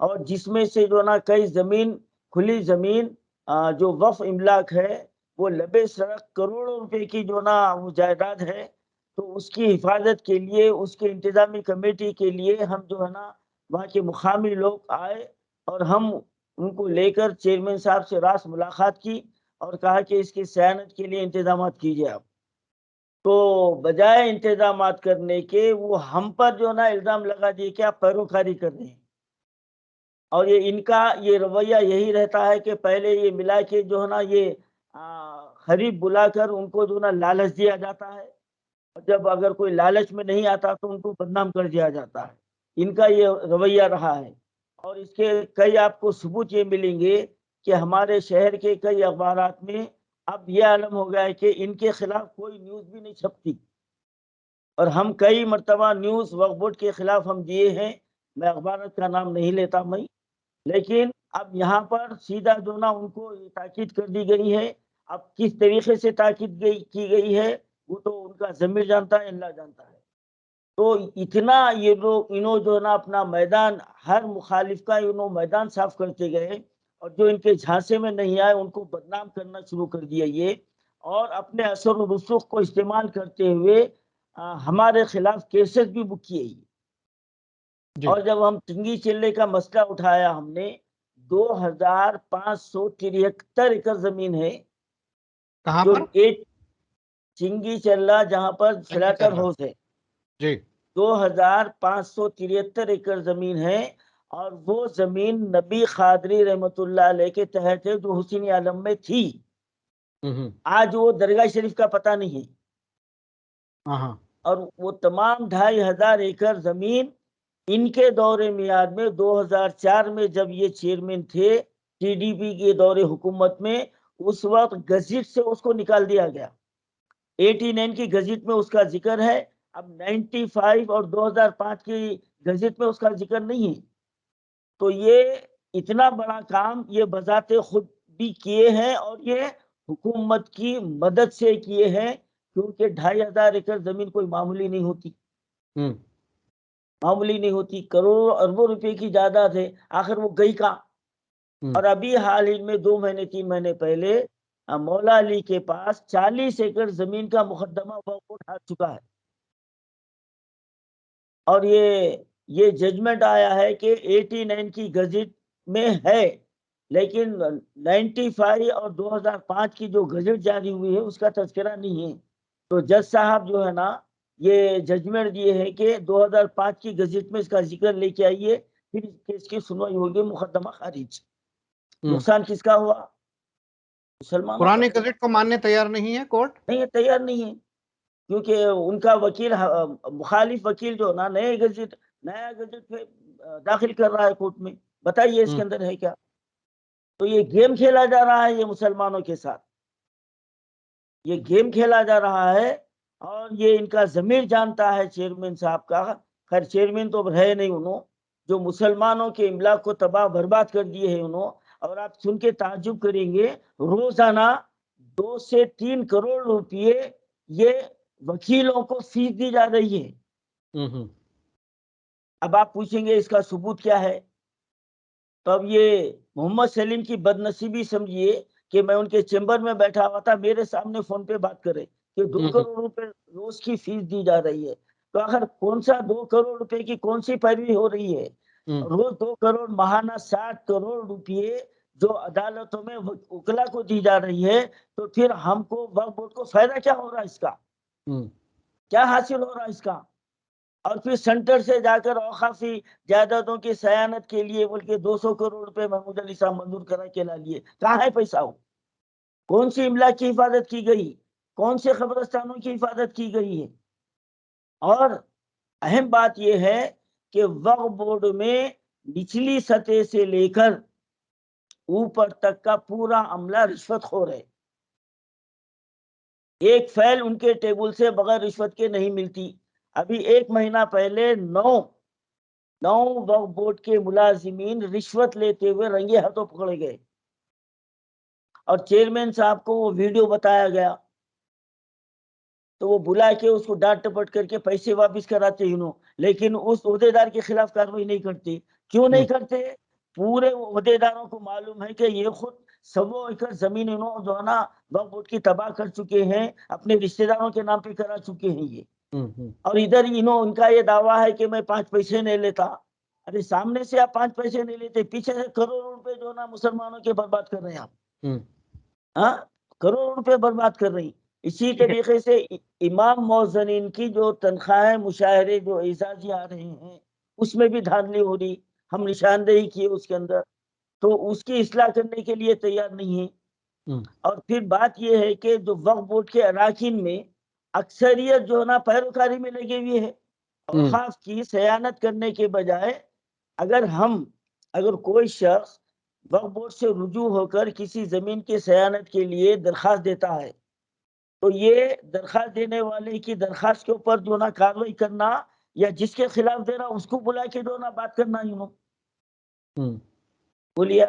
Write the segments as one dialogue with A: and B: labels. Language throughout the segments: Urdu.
A: اور جس میں سے جو نا کئی زمین کھلی زمین جو وقف املاک ہے وہ لبے سڑک کروڑوں روپے کی جو نا وہ جائیداد ہے. تو اس کی حفاظت کے لیے اس کے انتظامی کمیٹی کے لیے ہم جو ہے نا وہاں کے مقامی لوگ آئے اور ہم ان کو لے کر چیئرمین صاحب سے راست ملاقات کی اور کہا کہ اس کی صیانت کے لیے انتظامات کیجیے آپ. تو بجائے انتظامات کرنے کے وہ ہم پر جو نا الزام لگا دیے کہ آپ پیروکاری کر رہے ہیں. اور یہ ان کا یہ رویہ یہی رہتا ہے کہ پہلے یہ ملا کے جو ہے نا یہ خریب بلا کر ان کو جو نا لالچ دیا جاتا ہے. جب اگر کوئی لالچ میں نہیں آتا تو ان کو بدنام کر دیا جاتا ہے. ان کا یہ رویہ رہا ہے. اور اس کے کئی آپ کو ثبوت یہ ملیں گے کہ ہمارے شہر کے کئی اخبارات میں اب یہ عالم ہو گیا ہے کہ ان کے خلاف کوئی نیوز بھی نہیں چھپتی. اور ہم کئی مرتبہ نیوز وقف بورڈ کے خلاف ہم دیے ہیں. میں اخبارات کا نام نہیں لیتا میں، لیکن اب یہاں پر سیدھا جو نا ان کو تاکید کر دی گئی ہے. اب کس طریقے سے تاکید کی گئی ہے وہ تو ان کا ضمیر جانتا ہے، اللہ جانتا ہے. تو اتنا یہ لوگ انہوں جو نا اپنا میدان ہر مخالف کا انہوں میدان صاف کرتے گئے اور جو ان کے جھانسے میں نہیں آئے ان کو بدنام کرنا شروع کر دیا یہ، اور اپنے اثر و رسوخ کو استعمال کرتے ہوئے ہمارے خلاف کیسز بھی بک کیے. اور جب ہم ٹنگی چلے کا مسئلہ اٹھایا ہم نے 2573 ایکڑ زمین ہے
B: کہاں
A: جو
B: پر؟
A: ایک چنگی چلا جہاں پر فلیٹر ہاؤس ہے،
B: جی
A: 2573 ایکڑ زمین ہے. اور وہ زمین نبی قادری رحمت اللہ علیہ کے تحت ہے جو حسین عالم میں تھی. آج وہ درگاہ شریف کا پتہ نہیں ہے. اور وہ تمام 2500 ایکڑ زمین ان کے دور میعاد میں 2004 میں جب یہ چیئرمین تھے ٹی ڈی پی کے دور حکومت میں، اس وقت گزٹ سے اس کو نکال دیا گیا. 89 کی گزٹ میں اس کا ذکر ہے، اب 95 اور 2005 کی گزٹ میں اس کا ذکر نہیں ہے. تو یہ اتنا بڑا کام یہ بذات خود بھی کیے ہیں اور یہ حکومت کی مدد سے کیے ہیں، کیونکہ 2500 ایکڑ زمین کوئی معمولی نہیں ہوتی، معمولی نہیں ہوتی. کروڑوں اربوں روپے کی جائیداد ہے. آخر وہ گئی کہاں؟ اور ابھی حال ہی میں 2 مہینے 3 مہینے پہلے مولا علی کے پاس 40 ایکڑ زمین کا مقدمہ وقف اٹھا چکا ہے. اور یہ ججمنٹ آیا ہے کہ 89 کی گزٹ میں ہے، لیکن 95 اور 2005 کی جو گزٹ جاری ہوئی ہے اس کا تذکرہ نہیں ہے. تو جج صاحب جو ہے نا یہ ججمنٹ دیے ہے کہ 2005 کی گزٹ میں اس کا ذکر لے کے آئیے، پھر اس کیس کی سنوائی ہوگی، مقدمہ خارج. نقصان کس کا ہوا؟ مسلمانوں
B: پرانے
A: کا.
B: گزٹ کو ماننے تیار نہیں ہے کورٹ؟
A: نہیں، تیار نہیں ہے، کیونکہ ان کا وکیل مخالف وکیل جو نا نیا گزٹ داخل کر رہا ہے کورٹ میں. بتائیے اس کے اندر ہے کیا؟ تو یہ گیم کھیلا جا رہا ہے، یہ مسلمانوں کے ساتھ یہ گیم کھیلا جا رہا ہے. اور یہ ان کا ضمیر جانتا ہے چیئرمین صاحب کا. خیر چیئرمین تو ہے نہیں انہوں، جو مسلمانوں کے املاک کو تباہ برباد کر دیے ہیں انہوں. اور آپ سن کے تعجب کریں گے، روزانہ 2 سے 3 کروڑ روپئے یہ وکیلوں کو فیس دی جا رہی ہے. اب آپ پوچھیں گے اس کا ثبوت کیا ہے؟ تو اب یہ محمد سلیم کی بدنصیبی سمجھیے کہ میں ان کے چیمبر میں بیٹھا ہوا تھا، میرے سامنے فون پہ بات کرے کہ 2 کروڑ روپے روز کی فیس دی جا رہی ہے. تو آخر کون سا 2 کروڑ روپے کی کون سی پیروی ہو رہی ہے؟ روز 2 کروڑ، ماہانہ 60 کروڑ روپئے جو عدالتوں میں وکلا کو دی جا رہی ہے. تو پھر ہم کو وقف بورڈ کو فائدہ کیا ہو رہا ہے؟ اس کا کیا حاصل ہو رہا ہے اس کا؟ اور پھر سینٹر سے جا کر اوقافی جائیدادوں کی صیانت کے لیے بلکہ 200 کروڑ روپے محمود علی صاحب منظور کرا کے لا لیے. کہاں ہے پیسہ؟ ہو کون سی املاک کی حفاظت کی گئی؟ کون سے قبرستانوں کی حفاظت کی گئی ہے؟ اور اہم بات یہ ہے کہ وقف بورڈ میں نچلی سطح سے لے کر اوپر تک کا پورا عملہ رشوت خور ہے. ایک فائل ان کے ٹیبل سے بغیر رشوت کے نہیں ملتی. ابھی 1 مہینہ پہلے 9 وقف بورڈ کے ملازمین رشوت لیتے ہوئے رنگے ہاتھوں پکڑے گئے. اور چیئرمین صاحب کو وہ ویڈیو بتایا گیا تو وہ بلا کے اس کو ڈانٹ ٹپٹ کر کے پیسے واپس کراتے انہوں، لیکن اس عہدیدار کے خلاف کارروائی نہیں کرتے. کیوں نہیں کرتے؟ پورے عہدیداروں کو معلوم ہے کہ یہ خود 100 ایکڑ زمین انہوں جو ہے نا وقف بورڈ کی تباہ کر چکے ہیں، اپنے رشتہ داروں کے نام پہ کرا چکے ہیں یہ. اور ادھر ان کا یہ دعویٰ ہے کہ میں 5 پیسے نہیں لیتا. ارے سامنے سے آپ 5 پیسے نہیں لیتے، پیچھے سے کروڑوں روپے جو ہے نا مسلمانوں کے برباد کر رہے ہیں آپ. ہاں، کروڑوں روپے برباد کر رہی. اسی طریقے سے امام موذنین کی جو تنخواہیں مشاہرے جو اعزازی آ رہے ہیں اس میں بھی دھاندلی ہو رہی. ہم نشاندہی کیے اس کے اندر، تو اس کی اصلاح کرنے کے لیے تیار نہیں ہے. اور پھر بات یہ ہے کہ جو وقف بورڈ کے اراکین میں اکثریت جو ہے نا پیروکاری میں لگے ہوئے ہے. اوقاف کی صیانت کرنے کے بجائے اگر کوئی شخص وقف بورڈ سے رجوع ہو کر کسی زمین کی صیانت کے لیے درخواست دیتا ہے تو یہ درخواست دینے والے کی درخواست کے اوپر جو نا کارروائی کرنا یا جس کے خلاف دے رہا اس کو بلا کے جو نا بات کرنا. بولیے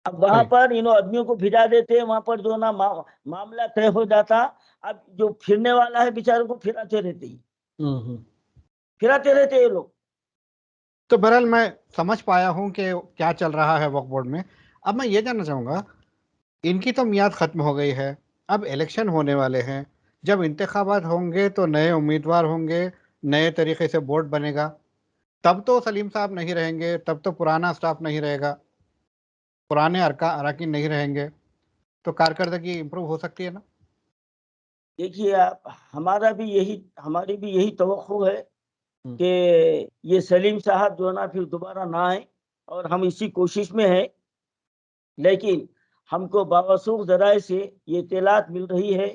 A: اب وہاں پر آدمیوں کو بھجا دیتے، وہاں پر جو نا معاملہ طے ہو جاتا. اب جو پھرنے والا ہے بیچاروں کو پھراتے رہتے یہ لوگ.
B: تو بہرحال میں سمجھ پایا ہوں کہ کیا چل رہا ہے وقف بورڈ میں. اب میں یہ جاننا چاہوں گا، ان کی تو میعاد ختم ہو گئی ہے، اب الیکشن ہونے والے ہیں. جب انتخابات ہوں گے تو نئے امیدوار ہوں گے، نئے طریقے سے بورڈ بنے گا. تب تو سلیم صاحب نہیں رہیں گے، تب تو پرانا سٹاف نہیں رہے گا، پرانے اراکین نہیں رہیں گے، تو کارکردگی امپروو ہو سکتی ہے نا؟
A: دیکھیے آپ، ہماری بھی یہی توقع ہے کہ یہ سلیم صاحب جو ہے نا پھر دوبارہ نہ آئے، اور ہم اسی کوشش میں ہیں. لیکن ہم کو باوثوق ذرائع سے یہ اطلاعات مل رہی ہے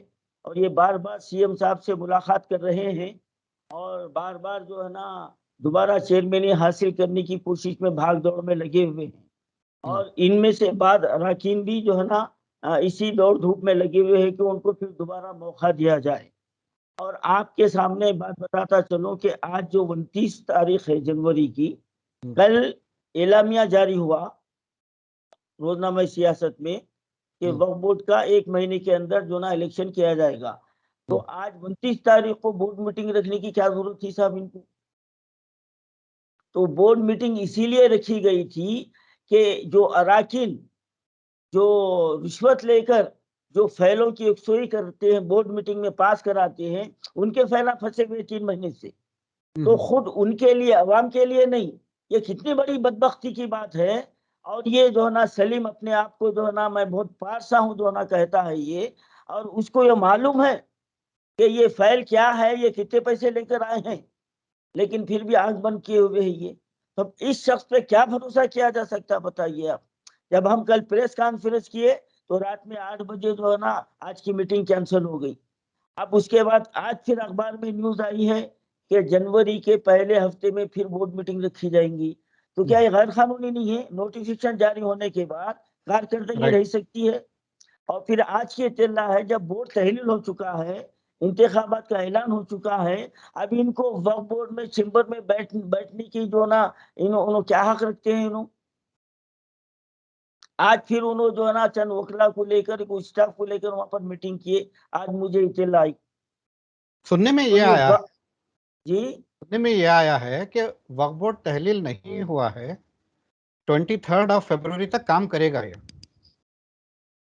A: اور یہ بار بار سی ایم صاحب سے ملاقات کر رہے ہیں اور بار بار جو ہے نا دوبارہ چیئرمینی حاصل کرنے کی کوشش میں بھاگ دوڑ میں لگے ہوئے ہیں. اور ان میں سے بعض اراکین بھی جو ہے نا اسی دوڑ دھوپ میں لگے ہوئے ہیں کہ ان کو پھر دوبارہ موقع دیا جائے. اور آپ کے سامنے بات بتاتا چلوں کہ آج جو 29 تاریخ ہے جنوری کی، کل اعلامیہ جاری ہوا روزنامہ سیاست میں کہ وقف بورڈ کا 1 مہینے کے اندر جو نا الیکشن کیا جائے گا. تو آج 29 تاریخ کو بورڈ میٹنگ رکھنے کی کیا ضرورت تھی صاحب ان کو؟ تو بورڈ میٹنگ اسی لیے رکھی گئی تھی کہ جو اراکین جو رشوت لے کر جو فیلوں کی یکسوئی کرتے ہیں، بورڈ میٹنگ میں پاس کراتے ہیں، ان کے فیلا پھنسے ہوئے 3 مہینے سے. تو خود ان کے لیے، عوام کے لیے نہیں. یہ کتنی بڑی بدبختی کی بات ہے. اور یہ جو ہے نا سلیم اپنے آپ کو جو ہے نا میں بہت پارسا ہوں جو ہے نا کہتا ہے یہ، اور اس کو یہ معلوم ہے کہ یہ فیل کیا ہے، یہ کتنے پیسے لے کر آئے ہیں، لیکن پھر بھی آنکھ بند کیے ہوئے ہیں یہ. تو اس شخص پہ کیا بھروسہ کیا جا سکتا بتائیے آپ. جب ہم کل پریس کانفرنس کیے تو رات میں 8 بجے جو ہے نا آج کی میٹنگ کینسل ہو گئی. اب اس کے بعد آج پھر اخبار میں نیوز آئی ہے کہ جنوری کے پہلے ہفتے میں پھر بورڈ میٹنگ رکھی جائیں گی. تو کیا یہ غیر قانونی نہیں ہے؟ نوٹیفیکیشن جاری ہونے کے بعد کارکردگی رہ سکتی ہے. اور پھر آج کی اطلاع ہے جب بورڈ تحلیل ہو چکا ہے، انتخابات کا اعلان ہو چکا ہے، اب ان کو وقف بورڈ میں چیمبر میں بیٹھنے کی جو نا انہوں کیا حق رکھتے ہیں انہوں؟ آج پھر انہوں جو ہے نا چند وکلا کو لے کر اسٹاف کو لے کر وہاں پر میٹنگ کیے. آج مجھے اطلاع آئی،
B: سننے میں یہ آیا
A: جی
B: ہے کہ وقف بورڈ تحلیل نہیں ہوا ہے، 23 فروری تک کام کرے گا یہ.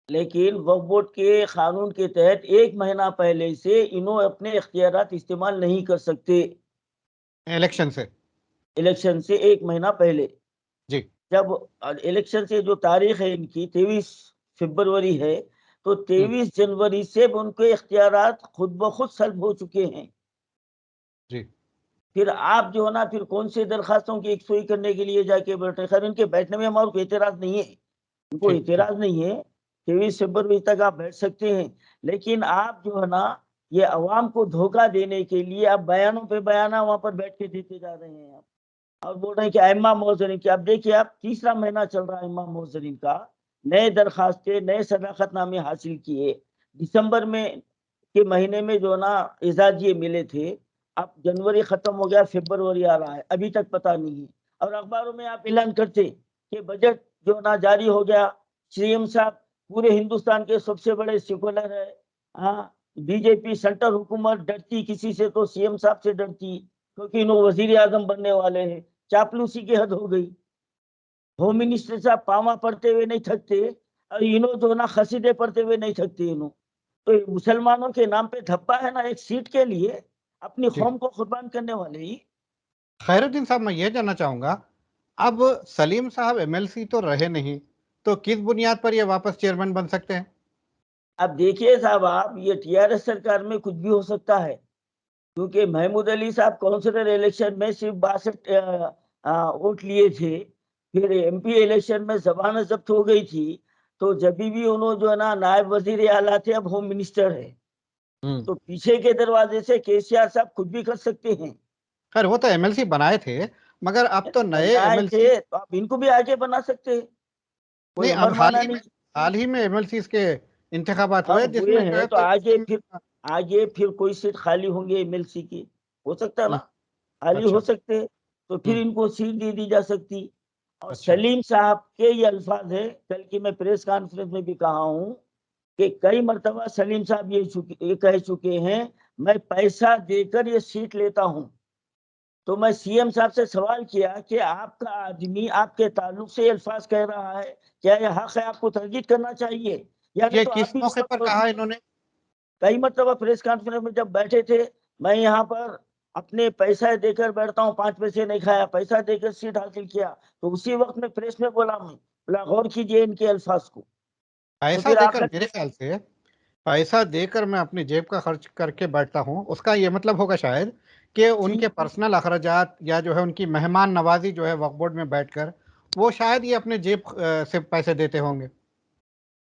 A: لیکن وقف بورڈ کے قانون کے تحت 1 مہینہ پہلے سے انہوں اپنے اختیارات استعمال نہیں کر سکتے.
B: الیکشن سے
A: 1 مہینہ پہلے
B: جی.
A: جب الیکشن سے جو تاریخ ہے ان کی 23 فروری ہے، تو 23 جنوری سے ان کے اختیارات خود بخود سلب ہو چکے ہیں.
B: جی.
A: پھر آپ جو ہے نا پھر کون سے درخواستوں کی یکسوئی کرنے کے لیے جا کے بیٹھے؟ خیر ان کے بیٹھنے میں ہمارا کوئی اعتراض نہیں ہے، ان کو اعتراض نہیں ہے. 23 فروری تک آپ بیٹھ سکتے ہیں، لیکن آپ جو ہے نا یہ عوام کو دھوکہ دینے کے لیے آپ بیانوں پہ بیانہ وہاں پر بیٹھ کے دیتے جا رہے ہیں. اور بول رہے ہیں کہ ائمہ موذرین کی، اب دیکھیے آپ 3را مہینہ چل رہا ہے ائمہ موذرین کا، نئے درخواستیں، نئے صداقت نامے حاصل کیے. دسمبر میں کے مہینے میں جو نا اعزازیے ملے تھے. اب جنوری ختم ہو گیا، فروری آ رہا ہے، ابھی تک پتہ نہیں ہے. اور اخباروں میں آپ اعلان کرتے کہ بجٹ جو نا جاری ہو گیا. سی ایم صاحب پورے ہندوستان کے سب سے بڑے سیکولر ہے. ہاں، بی جے پی سینٹرل حکومت ڈرتی کسی سے تو سی ایم صاحب سے ڈرتی، کیونکہ انہوں وزیر اعظم بننے والے ہیں. چاپلوسی کی حد ہو گئی. ہوم منسٹر صاحب پاما پڑھتے ہوئے نہیں تھکتے اور انہوں جو نا قصیدے پڑھتے ہوئے نہیں تھکتے انہوں. تو یہ مسلمانوں کے نام پہ دھپا ہے نا ایک سیٹ کے لیے اپنی
B: جی
A: قوم کو قربان کرنے والے ہی.
B: خیر الدین صاحب، میں یہ جاننا چاہوں گا، اب سلیم صاحب ایم ایل سی تو رہے نہیں، تو کس بنیاد پر یہ واپس چیئرمین بن سکتے ہیں؟
A: اب دیکھیے صاحب آپ، یہ ٹی آر ایس سرکار میں کچھ بھی ہو سکتا ہے، کیونکہ محمود علی صاحب کونسلر الیکشن میں صرف 62 ووٹ لیے تھے. پھر ایم پی الیکشن میں ضمانت ضبط ہو گئی تھی، تو جب بھی انہوں جو ہے نا نائب وزیر اعلیٰ تھے، اب ہوم منسٹر ہے. تو پیچھے کے دروازے سے کے سی آر صاحب کچھ بھی کر سکتے ہیں.
B: خیر وہ تو ایم ایل سی بنائے تھے، مگر اب تو نئے ایم
A: بنائے
B: ایل
A: تھے
B: سی
A: تو آپ ان کو بھی آگے بنا سکتے ہیں، کوئی
B: نہیں،
A: امر
B: اب
A: مانا نہیں.
B: حال ہی میں ایم ایل سی کے انتخابات ہوئے،
A: اب
B: جس
A: ہوئے
B: میں جو
A: ہیں
B: ہے
A: تو
B: کوئی
A: آگے پھر کوئی سیٹ خالی ہوں گے ایم ایل سی کی، ہو سکتا ہے نا خالی
B: اچھا
A: ہو سکتے، تو پھر ان کو سیٹ دے دی جا سکتی. اور
B: اچھا
A: سلیم صاحب کے یہ الفاظ ہے، کل کی میں پریس کانفرنس میں بھی کہا ہوں کہ کئی مرتبہ سلیم صاحب یہ کہہ چکے ہیں میں پیسہ دے کر یہ سیٹ لیتا ہوں. تو میں سی ایم صاحب سے سوال کیا کہ آپ کا آدمی آپ کے تعلق سے الفاظ کہہ رہا ہے، کیا یہ حق ہے آپ کو تردید کرنا چاہیے، یا
B: یہ
A: تو آپ
B: کس
A: بھی
B: موقع پر کہا انہوں نے؟
A: کئی مرتبہ پریس کانفرنس میں جب بیٹھے تھے، میں یہاں پر اپنے پیسہ دے کر بیٹھتا ہوں، 5 پیسے نہیں کھایا، پیسہ دے کر سیٹ حاصل کیا، تو اسی وقت میں پریس میں بولا ہوں. غور کیجئے ان کے الفاظ کو. تو
B: پیسہ
A: پھر
B: دے
A: آپ
B: کر، میرے خیال سے پیسہ دے کر میں اپنی جیب کا خرچ کر کے بیٹھتا ہوں، اس کا یہ مطلب ہوگا شاید کہ ان کے پرسنل اخراجات یا جو ہے ان کی مہمان نوازی جو ہے وقف بورڈ میں بیٹھ کر، وہ شاید یہ اپنے جیب سے پیسے دیتے ہوں گے.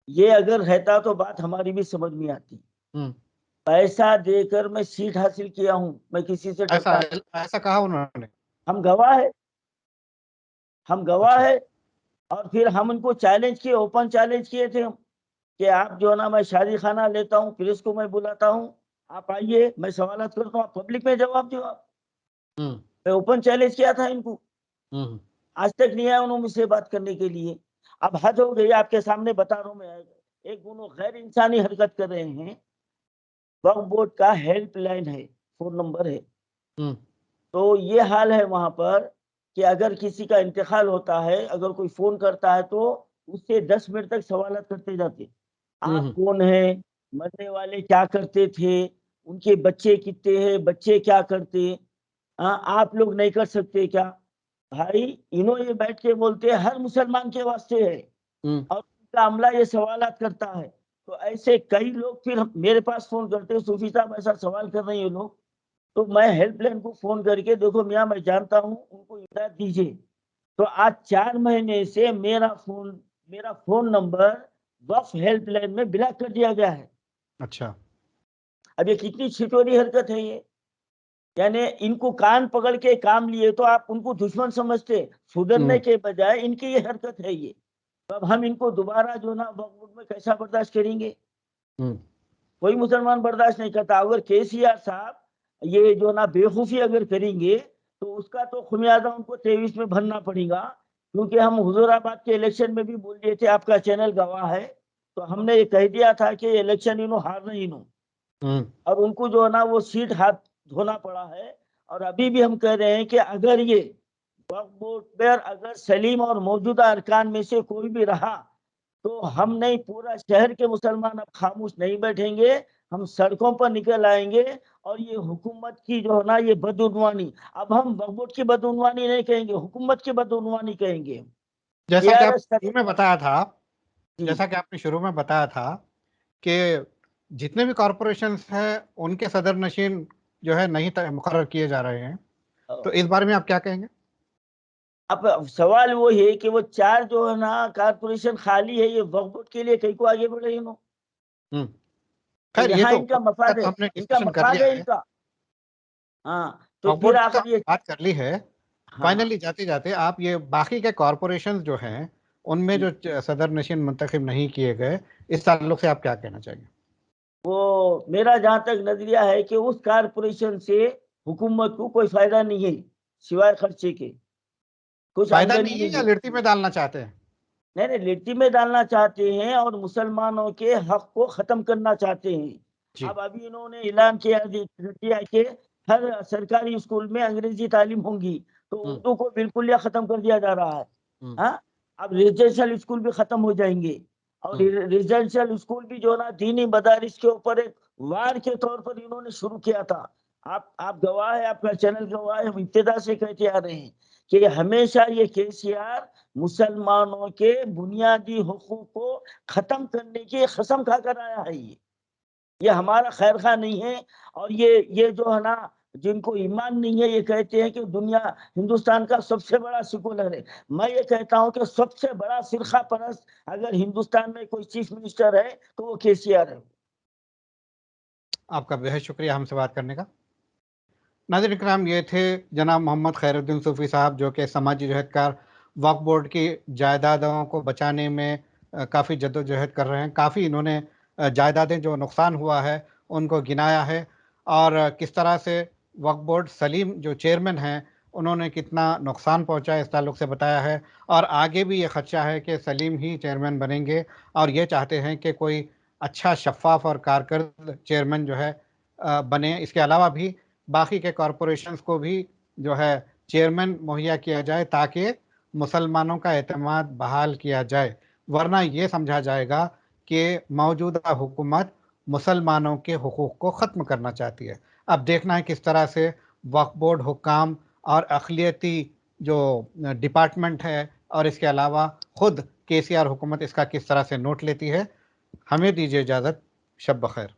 A: یہ اگر رہتا تو بات ہماری بھی سمجھ میں آتی. پیسہ دے کر میں سیٹ حاصل کیا ہوں، میں کسی سے ڈرتا نہیں.
B: ایسا کہا انہوں نے؟
A: ہم گواہ ہے، ہم گواہ
B: اچھا
A: ہے. اور پھر ہم ان کو چیلنج کیے، اوپن چیلنج کیے تھے ہم کہ آپ جو ہے نا، میں شادی خانہ لیتا ہوں، پولیس کو میں بلاتا ہوں، آپ آئیے، میں سوالات کرتا ہوں، آپ پبلک میں جواب دو. میں اوپن چیلنج کیا تھا ان کو، آج تک نہیں آیا انہوں مجھ سے بات کرنے کے لیے. اب حد ہو گئی، آپ کے سامنے بتا رہا ہوں میں. ایک انہوں غیر انسانی حرکت کر رہے ہیں. وقف بورڈ کا ہیلپ لائن ہے، فون نمبر ہے، تو یہ حال ہے وہاں پر کہ اگر کسی کا انتقال ہوتا ہے، اگر کوئی فون کرتا ہے تو اس سے 10 منٹ تک سوالات کرتے جاتے. آپ کون ہیں، مرنے والے کیا کرتے تھے، ان کے بچے کتنے ہیں، بچے کیا کرتے، آپ لوگ نہیں کر سکتے کیا. بھائی انہوں یہ بیٹھ کے بولتے ہیں ہر مسلمان کے واسطے ہے، اور ان کا عملہ یہ سوالات کرتا ہے. تو ایسے کئی لوگ پھر میرے پاس فون کرتے ہیں، صوفی صاحب ایسا سوال کر رہے ہیں لوگ، تو میں ہیلپ لائن کو فون کر کے، دیکھو میاں میں جانتا ہوں، ان کو ہدایت دیجیے. تو آج 4 مہینے سے میرا فون نمبر وقف ہیلپ لائن میں بلاک کر دیا گیا ہے.
B: اچھا
A: اب یہ کتنی چھٹوری حرکت ہے یہ. یعنی ان کو کان پکڑ کے کام لیے تو آپ ان کو دشمن سمجھتے، سدھرنے کے بجائے ان کی یہ حرکت ہے یہ. تو اب ہم ان کو دوبارہ جو نا وقف میں کیسا برداشت کریں گے؟ کوئی مسلمان برداشت نہیں کرتا. اگر کے سی آر صاحب یہ جو نا بےخوفی اگر کریں گے تو اس کا تو خمیازہ ان کو 23 میں بھرنا پڑے گا. کیونکہ ہم حضور آباد کے الیکشن میں بھی بول دیے تھے، آپ کا چینل گواہ ہے، تو ہم نے یہ کہہ دیا تھا کہ الیکشن انہوں ہارنا انہوں، اور ان کو جو ہے نا وہ سیٹ ہاتھ دھونا پڑا ہے. اور ابھی بھی ہم کہہ رہے ہیں کہ اگر یہ وقف بورڈ پر اگر سلیم اور موجودہ ارکان میں سے کوئی بھی رہا تو ہم نہیں، پورا شہر کے مسلمان اب خاموش نہیں بیٹھیں گے، ہم سڑکوں پر نکل آئیں گے. اور یہ حکومت کی جو ہے نا یہ بدعنوانی، اب ہم وقف بورڈ کی بدعنوانی نہیں کہیں گے، حکومت کی بدعنوانی کہیں گے.
B: جیسا کہ آپ شروع میں بتایا تھا،
A: جی
B: جیسا کہ آپ نے شروع میں بتایا تھا کہ جتنے بھی کارپوریشنز ہیں ان کے صدر نشین جو ہے نہیں مقرر کیے جا رہے ہیں، تو اس بارے میں آپ کیا کہیں گے؟
A: اب سوال وہ ہے کہ وہ 4 جو ہے نا کارپوریشن خالی ہے، یہ وقف بورڈ کے لیے کئی کو آگے بڑھے انہوں.
B: خیر یہ
A: یہاں
B: تو
A: ان کا مفاد ہے،
B: ہم نے
A: ان کا
B: ڈسکشن کر
A: مفاد
B: لیا
A: ہے
B: ہے،
A: ان کا. ہاں تو
B: وقف
A: پھر
B: بورڈ کی تو
A: آخر یہ
B: بات کر لی ہے.
A: ہاں
B: فائنلی جاتے جاتے آپ یہ باقی کے کارپوریشنز جو ہیں ان میں جو صدر نشین منتخب نہیں کیے گئے، اس تعلق سے آپ کیا کہنا چاہیں گے؟
A: وہ میرا جہاں تک نظریہ ہے کہ اس کارپوریشن سے حکومت کو کوئی فائدہ نہیں ہے سوائے خرچے کے، کچھ
B: فائدہ
A: آمدنی
B: نہیں ہے
A: نہیں
B: یا
A: ہے.
B: لڑتی میں ڈالنا چاہتے ہیں؟
A: نہیں لٹی میں ڈالنا چاہتے ہیں اور مسلمانوں کے حق کو ختم کرنا چاہتے ہیں.
B: جی
A: اب ابھی انہوں نے اعلان کیا کہ ہر سرکاری اسکول میں انگریزی تعلیم ہوں گی، تو اردو کو بالکل یا ختم کر دیا جا رہا ہے. ہاں اب ریزیڈینشل اسکول بھی ختم ہو جائیں گے، اور ریزیڈینشل اسکول بھی جو ہے نا دینی مدارس کے اوپر ایک وار کے طور پر انہوں نے شروع کیا تھا. آپ گواہ ہے، آپ کا چینل گواہ ہے، ہم ابتدا سے کہتے آ رہے ہیں کہ ہمیشہ یہ KCR مسلمانوں کے بنیادی حقوق کو ختم کرنے کی قسم کھا کر آیا ہے. یہ ہمارا خیر خواہ نہیں ہے، اور یہ جو ہے نا جن کو ایمان نہیں ہے یہ کہتے ہیں کہ دنیا ہندوستان کا سب سے بڑا سیکولر ہے. میں یہ کہتا ہوں کہ سب سے بڑا فرقہ پرست اگر ہندوستان میں کوئی چیف منسٹر ہے تو وہ KCR ہے.
B: آپ کا بہت شکریہ ہم سے بات کرنے کا. ناظرین کرام، یہ تھے جناب محمد خیر الدین صوفی صاحب، جو کہ سماجی جہد کار، وقف بورڈ کی جائیدادوں کو بچانے میں کافی جدوجہد کر رہے ہیں. کافی انہوں نے جائیدادیں جو نقصان ہوا ہے ان کو گنایا ہے، اور کس طرح سے وقف بورڈ سلیم جو چیئرمین ہیں انہوں نے کتنا نقصان پہنچا ہے اس تعلق سے بتایا ہے. اور آگے بھی یہ خدشہ ہے کہ سلیم ہی چیئرمین بنیں گے، اور یہ چاہتے ہیں کہ کوئی اچھا شفاف اور کارکرد چیئرمین جو ہے بنے. اس کے علاوہ بھی باقی کے کارپوریشنز کو بھی جو ہے چیئرمین مہیا کیا جائے تاکہ مسلمانوں کا اعتماد بحال کیا جائے، ورنہ یہ سمجھا جائے گا کہ موجودہ حکومت مسلمانوں کے حقوق کو ختم کرنا چاہتی ہے. اب دیکھنا ہے کس طرح سے وقف بورڈ حکام اور اقلیتی جو ڈپارٹمنٹ ہے اور اس کے علاوہ خود KCR حکومت اس کا کس طرح سے نوٹ لیتی ہے. ہمیں دیجیے اجازت. شب بخیر.